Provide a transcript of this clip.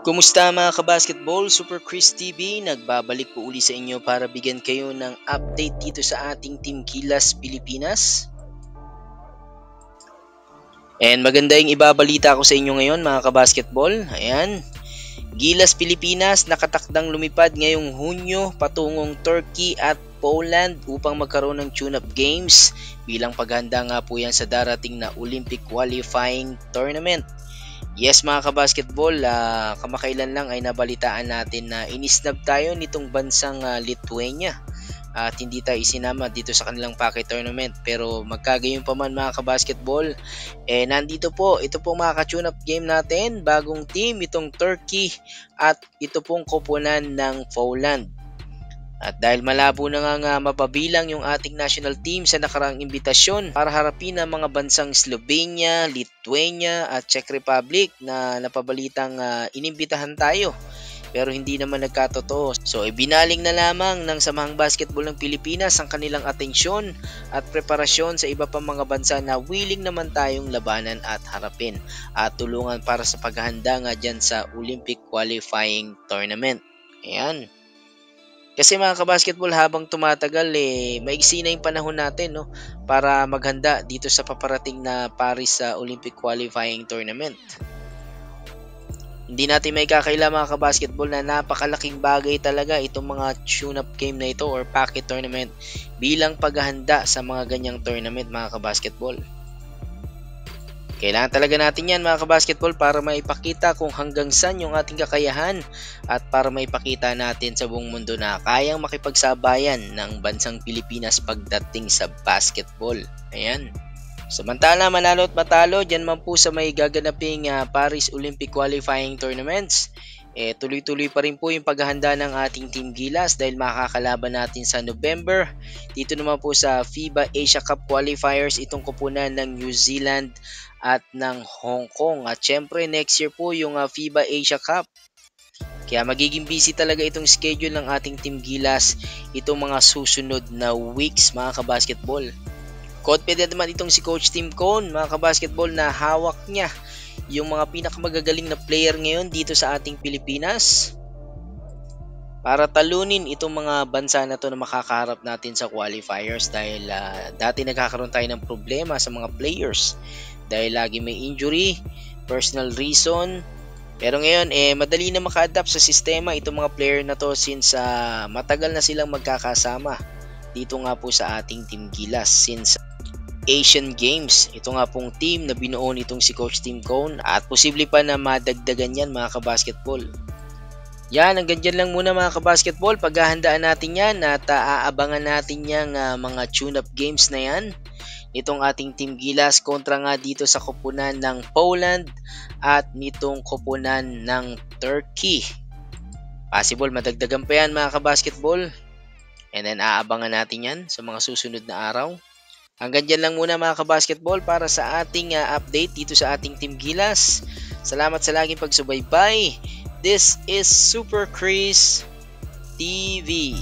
Kumusta mga kabasketball? Super Chris TV, nagbabalik po uli sa inyo para bigyan kayo ng update dito sa ating Team Gilas Pilipinas. And maganda yung ibabalita ko sa inyo ngayon mga kabasketball. Ayan, Gilas Pilipinas nakatakdang lumipad ngayong Hunyo patungong Turkey at Poland upang magkaroon ng tune-up games bilang paghanda nga po yan sa darating na Olympic qualifying tournament. Yes mga kabasketball, kamakailan lang ay nabalitaan natin na inisnab tayo nitong bansang Lithuania at hindi tayo isinama dito sa kanilang packet tournament. Pero magkagayon pa man mga kabasketball, nandito po, ito po mga ka-tune up game natin, bagong team itong Turkey at ito pong koponan ng Poland. At dahil malabo na nga mapabilang yung ating national team sa nakaraang imbitasyon para harapin ang mga bansang Slovenia, Lithuania at Czech Republic na napabalitang inimbitahan tayo pero hindi naman nagkatotoo. So ibinaling na lamang ng Samahang Basketball ng Pilipinas ang kanilang atensyon at preparasyon sa iba pang mga bansa na willing naman tayong labanan at harapin at tulungan para sa paghahanda nga dyan sa Olympic qualifying tournament. Ayan. Kasi mga kabasketball, habang tumatagal maigsi na yung panahon natin para maghanda dito sa paparating na Paris sa Olympic qualifying tournament. Hindi natin may kakaila mga kabasketball na napakalaking bagay talaga itong mga tune-up game na ito or packet tournament bilang paghahanda sa mga ganyang tournament mga kabasketball. Kailangan talaga natin yan mga kabasketball para maipakita kung hanggang saan yung ating kakayahan at para maipakita natin sa buong mundo na kayang makipagsabayan ng bansang Pilipinas pagdating sa basketball. Ayan. Samantala manalo at matalo dyan man po sa may gaganaping Paris Olympic qualifying tournaments. Tuloy-tuloy pa rin po yung paghahanda ng ating Team Gilas dahil makakalaban natin sa November. Dito naman po sa FIBA Asia Cup qualifiers itong koponan ng New Zealand at ng Hong Kong. At syempre next year po yung FIBA Asia Cup. Kaya magiging busy talaga itong schedule ng ating Team Gilas itong mga susunod na weeks mga kabasketball. Confident naman itong si Coach Tim Cone mga kabasketball na hawak niya yung mga pinakamagagaling na player ngayon dito sa ating Pilipinas para talunin itong mga bansa na to na makakaharap natin sa qualifiers dahil dati nagkakaroon tayo ng problema sa mga players dahil lagi may injury, personal reason. Pero ngayon madali na maka-adapt sa sistema itong mga player na to since matagal na silang magkakasama dito nga po sa ating Team Gilas since Asian Games. Ito nga pong team na binuo nitong si Coach Tim Cone at posible pa na madagdagan yan mga kabasketball. Yan, hanggang dyan lang muna mga kabasketball. Paghahandaan natin yan at aabangan natin yung mga tune-up games na yan. Itong ating Team Gilas kontra nga dito sa koponan ng Poland at nitong koponan ng Turkey. Possible madagdagan pa yan mga kabasketball. And then aabangan natin yan sa mga susunod na araw. Hanggang dyan lang muna mga kabasketball para sa ating update dito sa ating Team Gilas. Salamat sa laging pagsubaybay. This is Super Chris TV.